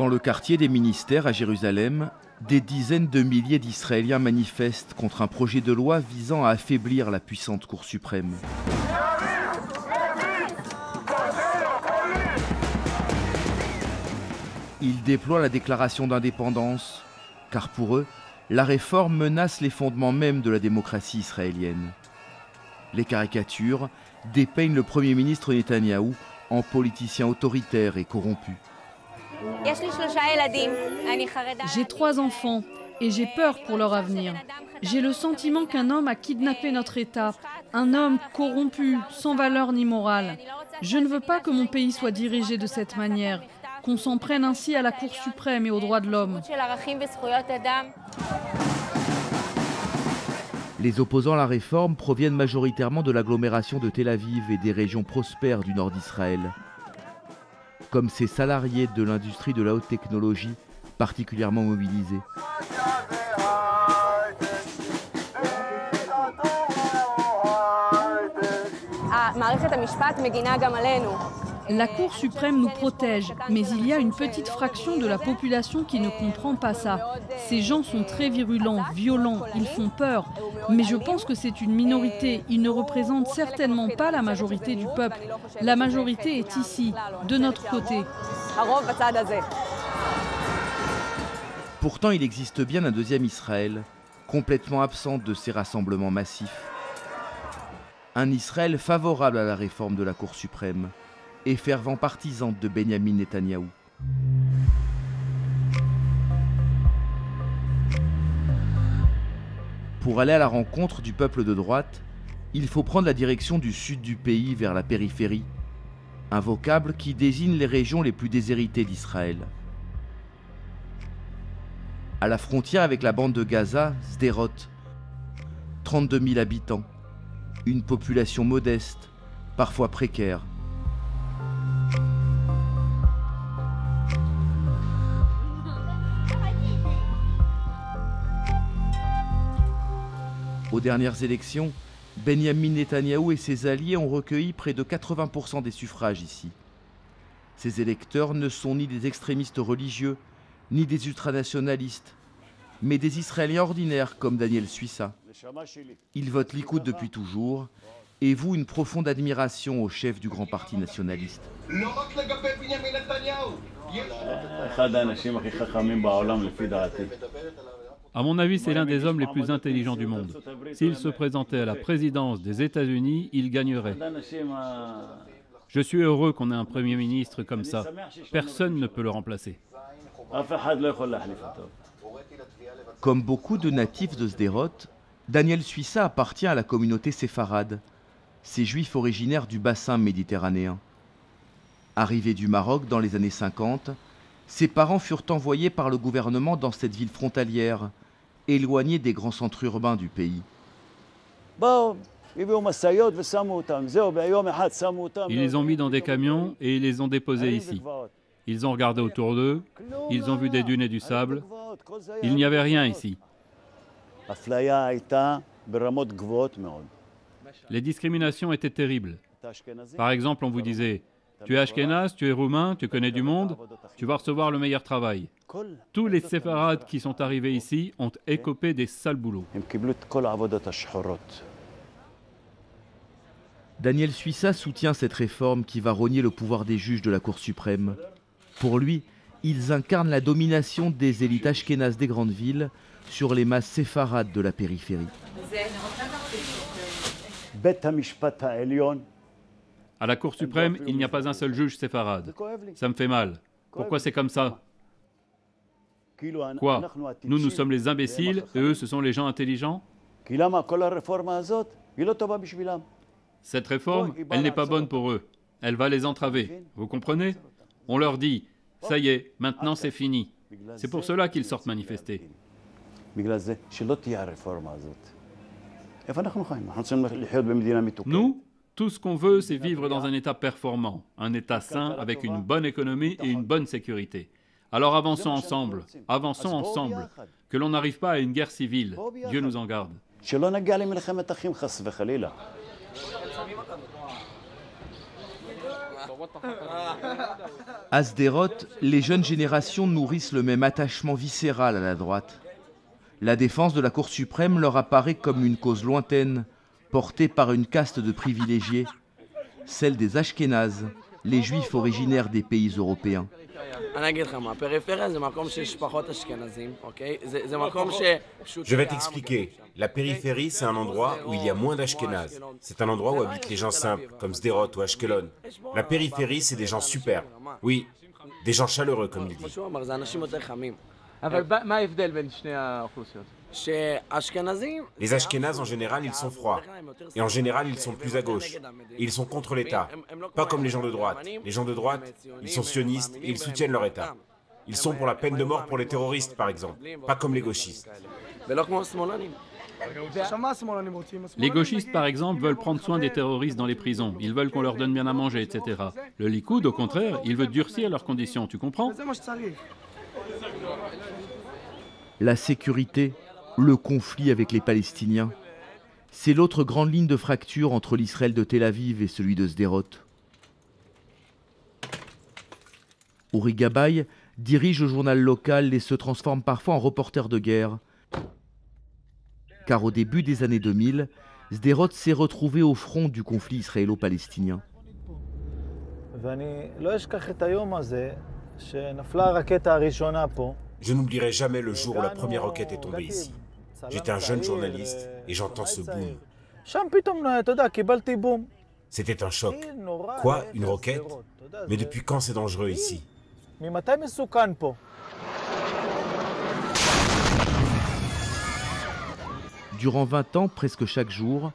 Dans le quartier des ministères à Jérusalem, des dizaines de milliers d'Israéliens manifestent contre un projet de loi visant à affaiblir la puissante Cour suprême. Ils déploient la déclaration d'indépendance, car pour eux, la réforme menace les fondements même de la démocratie israélienne. Les caricatures dépeignent le Premier ministre Netanyahou en politicien autoritaire et corrompu. J'ai 3 enfants et j'ai peur pour leur avenir. J'ai le sentiment qu'un homme a kidnappé notre État, un homme corrompu, sans valeur ni morale. Je ne veux pas que mon pays soit dirigé de cette manière, qu'on s'en prenne ainsi à la Cour suprême et aux droits de l'homme. Les opposants à la réforme proviennent majoritairement de l'agglomération de Tel Aviv et des régions prospères du nord d'Israël, comme ces salariés de l'industrie de la haute technologie particulièrement mobilisés. La Cour suprême nous protège, mais il y a une petite fraction de la population qui ne comprend pas ça. Ces gens sont très virulents, violents, ils font peur. Mais je pense que c'est une minorité, ils ne représentent certainement pas la majorité du peuple. La majorité est ici, de notre côté. Pourtant, il existe bien un deuxième Israël, complètement absent de ces rassemblements massifs. Un Israël favorable à la réforme de la Cour suprême et fervent partisan de Benyamin Netanyahou. Pour aller à la rencontre du peuple de droite, il faut prendre la direction du sud du pays vers la périphérie, un vocable qui désigne les régions les plus déshéritées d'Israël. À la frontière avec la bande de Gaza, Sderot, 32 000 habitants, une population modeste, parfois précaire. Aux dernières élections, Benyamin Netanyahou et ses alliés ont recueilli près de 80% des suffrages ici. Ces électeurs ne sont ni des extrémistes religieux, ni des ultranationalistes, mais des Israéliens ordinaires comme Daniel Suissa. Ils votent Likoud depuis toujours et vouent une profonde admiration au chef du grand parti nationaliste. À mon avis, c'est l'un des hommes les plus intelligents du monde. S'il se présentait à la présidence des États-Unis, il gagnerait. Je suis heureux qu'on ait un Premier ministre comme ça. Personne ne peut le remplacer. Comme beaucoup de natifs de Sderot, Daniel Suissa appartient à la communauté séfarade, ces juifs originaires du bassin méditerranéen. Arrivé du Maroc dans les années 50, ses parents furent envoyés par le gouvernement dans cette ville frontalière, éloignée des grands centres urbains du pays. Ils les ont mis dans des camions et ils les ont déposés ici. Ils ont regardé autour d'eux, ils ont vu des dunes et du sable. Il n'y avait rien ici. Les discriminations étaient terribles. Par exemple, on vous disait « Tu es Ashkénaze, tu es roumain, tu connais du monde, tu vas recevoir le meilleur travail. » Tous les séfarades qui sont arrivés ici ont écopé des sales boulots. Daniel Suissa soutient cette réforme qui va rogner le pouvoir des juges de la Cour suprême. Pour lui, ils incarnent la domination des élites ashkénazes des grandes villes sur les masses séfarades de la périphérie. À la Cour suprême, il n'y a pas un seul juge séfarade. Ça me fait mal. Pourquoi c'est comme ça? Quoi? Nous sommes les imbéciles et eux, ce sont les gens intelligents? Cette réforme, elle n'est pas bonne pour eux. Elle va les entraver. Vous comprenez? On leur dit, ça y est, maintenant c'est fini. C'est pour cela qu'ils sortent manifester. Nous, tout ce qu'on veut, c'est vivre dans un État performant, un État sain avec une bonne économie et une bonne sécurité. Alors avançons ensemble, que l'on n'arrive pas à une guerre civile. Dieu nous en garde. À Sderot, les jeunes générations nourrissent le même attachement viscéral à la droite. La défense de la Cour suprême leur apparaît comme une cause lointaine, portée par une caste de privilégiés, celle des Ashkénazes, les juifs originaires des pays européens. Je vais t'expliquer. La périphérie, c'est un endroit où il y a moins d'Ashkénazes. C'est un endroit où habitent les gens simples, comme Sderot ou Ashkelon. La périphérie, c'est des gens super. Oui, des gens chaleureux, comme il dit. Les Ashkénazes, en général, ils sont froids. Et en général, ils sont plus à gauche. Et ils sont contre l'État. Pas comme les gens de droite. Les gens de droite, ils sont sionistes et ils soutiennent leur État. Ils sont pour la peine de mort pour les terroristes, par exemple. Pas comme les gauchistes. Les gauchistes, par exemple, veulent prendre soin des terroristes dans les prisons. Ils veulent qu'on leur donne bien à manger, etc. Le Likoud, au contraire, il veut durcir leurs conditions, tu comprends? La sécurité, le conflit avec les Palestiniens, c'est l'autre grande ligne de fracture entre l'Israël de Tel Aviv et celui de Sderot. Uri Gabay dirige le journal local et se transforme parfois en reporter de guerre. Car au début des années 2000, Sderot s'est retrouvé au front du conflit israélo-palestinien. Je n'oublierai jamais le jour où la première roquette est tombée ici. J'étais un jeune journaliste et j'entends ce boom. C'était un choc. Quoi, une roquette? Mais depuis quand c'est dangereux ici? Durant 20 ans, presque chaque jour,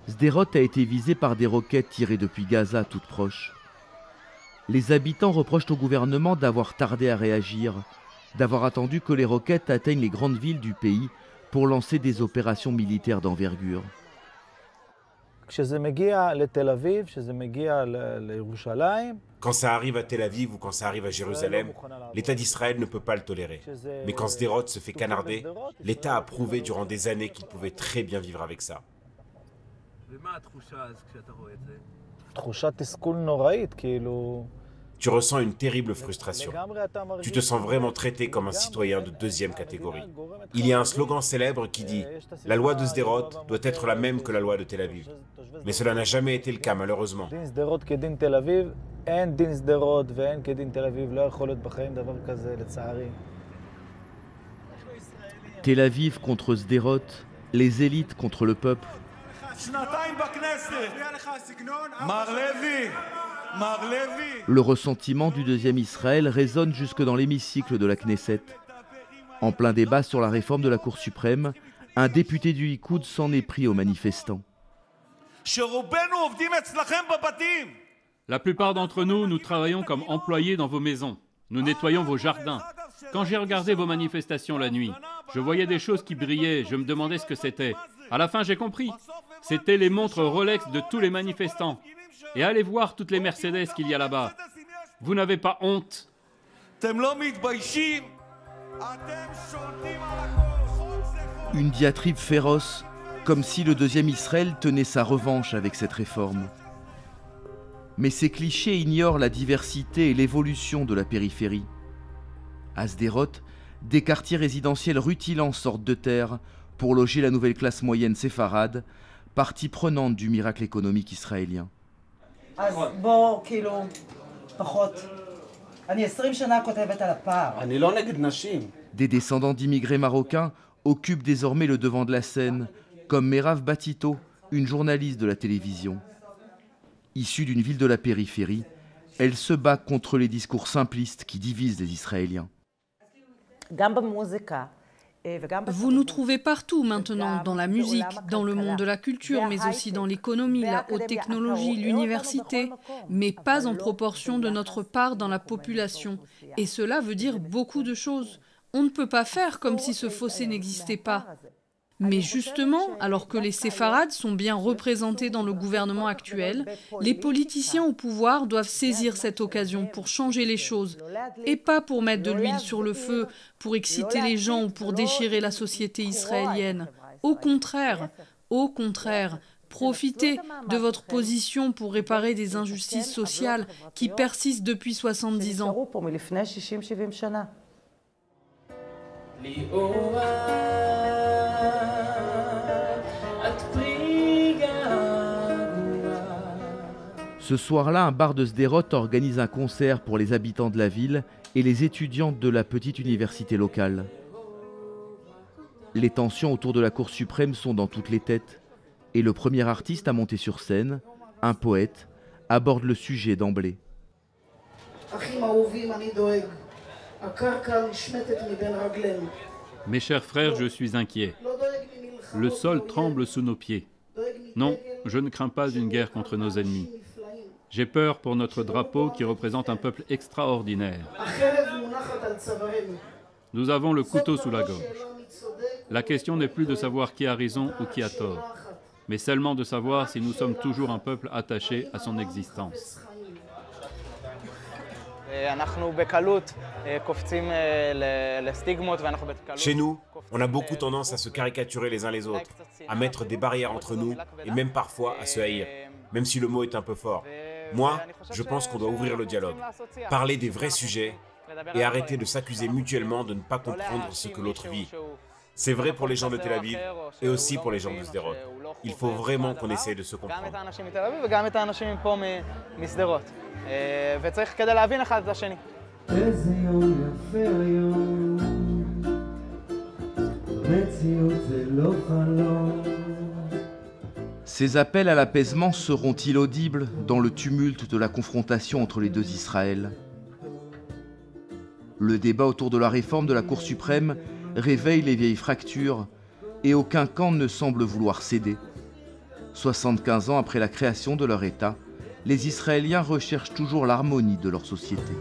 Sderot a été visé par des roquettes tirées depuis Gaza, toutes proches. Les habitants reprochent au gouvernement d'avoir tardé à réagir, d'avoir attendu que les roquettes atteignent les grandes villes du pays pour lancer des opérations militaires d'envergure. Quand ça arrive à Tel Aviv ou quand ça arrive à Jérusalem, l'État d'Israël ne peut pas le tolérer. Mais quand Sderot se fait canarder, l'État a prouvé durant des années qu'il pouvait très bien vivre avec ça. Tu ressens une terrible frustration. Tu te sens vraiment traité comme un citoyen de deuxième catégorie. Il y a un slogan célèbre qui dit « La loi de Sderot doit être la même que la loi de Tel Aviv ». Mais cela n'a jamais été le cas, malheureusement. Tel Aviv contre Sderot, les élites contre le peuple. Le ressentiment du deuxième Israël résonne jusque dans l'hémicycle de la Knesset. En plein débat sur la réforme de la Cour suprême, un député du Likoud s'en est pris aux manifestants. La plupart d'entre nous, nous travaillons comme employés dans vos maisons. Nous nettoyons vos jardins. Quand j'ai regardé vos manifestations la nuit, je voyais des choses qui brillaient, je me demandais ce que c'était. À la fin, j'ai compris. C'était les montres Rolex de tous les manifestants. Et allez voir toutes les Mercedes qu'il y a là-bas. Vous n'avez pas honte? Une diatribe féroce, comme si le deuxième Israël tenait sa revanche avec cette réforme. Mais ces clichés ignorent la diversité et l'évolution de la périphérie. À Sderot, des quartiers résidentiels rutilants sortent de terre pour loger la nouvelle classe moyenne séfarade, partie prenante du miracle économique israélien. Des descendants d'immigrés marocains occupent désormais le devant de la scène, comme Merav Batito, une journaliste de la télévision. Issue d'une ville de la périphérie, elle se bat contre les discours simplistes qui divisent les Israéliens. Vous nous trouvez partout maintenant, dans la musique, dans le monde de la culture, mais aussi dans l'économie, la haute technologie, l'université, mais pas en proportion de notre part dans la population. Et cela veut dire beaucoup de choses. On ne peut pas faire comme si ce fossé n'existait pas. Mais justement, alors que les séfarades sont bien représentés dans le gouvernement actuel, les politiciens au pouvoir doivent saisir cette occasion pour changer les choses, et pas pour mettre de l'huile sur le feu, pour exciter les gens ou pour déchirer la société israélienne. Au contraire, Profitez de votre position pour réparer des injustices sociales qui persistent depuis 70 ans. Ce soir-là, un bar de Sderot organise un concert pour les habitants de la ville et les étudiants de la petite université locale. Les tensions autour de la Cour suprême sont dans toutes les têtes. Et le premier artiste à monter sur scène, un poète, aborde le sujet d'emblée. Mes chers frères, je suis inquiet. Le sol tremble sous nos pieds. Non, je ne crains pas une guerre contre nos ennemis. J'ai peur pour notre drapeau qui représente un peuple extraordinaire. Nous avons le couteau sous la gorge. La question n'est plus de savoir qui a raison ou qui a tort, mais seulement de savoir si nous sommes toujours un peuple attaché à son existence. Chez nous, on a beaucoup tendance à se caricaturer les uns les autres, à mettre des barrières entre nous et même parfois à se haïr, même si le mot est un peu fort. Moi, je pense qu'on doit ouvrir le dialogue, parler des vrais sujets et arrêter de s'accuser mutuellement de ne pas comprendre ce que l'autre vit. C'est vrai pour les gens de Tel Aviv et aussi pour les gens de Sderot. Il faut vraiment qu'on essaie de se comprendre. Ces appels à l'apaisement seront-ils audibles dans le tumulte de la confrontation entre les deux Israël? Le débat autour de la réforme de la Cour suprême réveille les vieilles fractures et aucun camp ne semble vouloir céder. 75 ans après la création de leur État, les Israéliens recherchent toujours l'harmonie de leur société.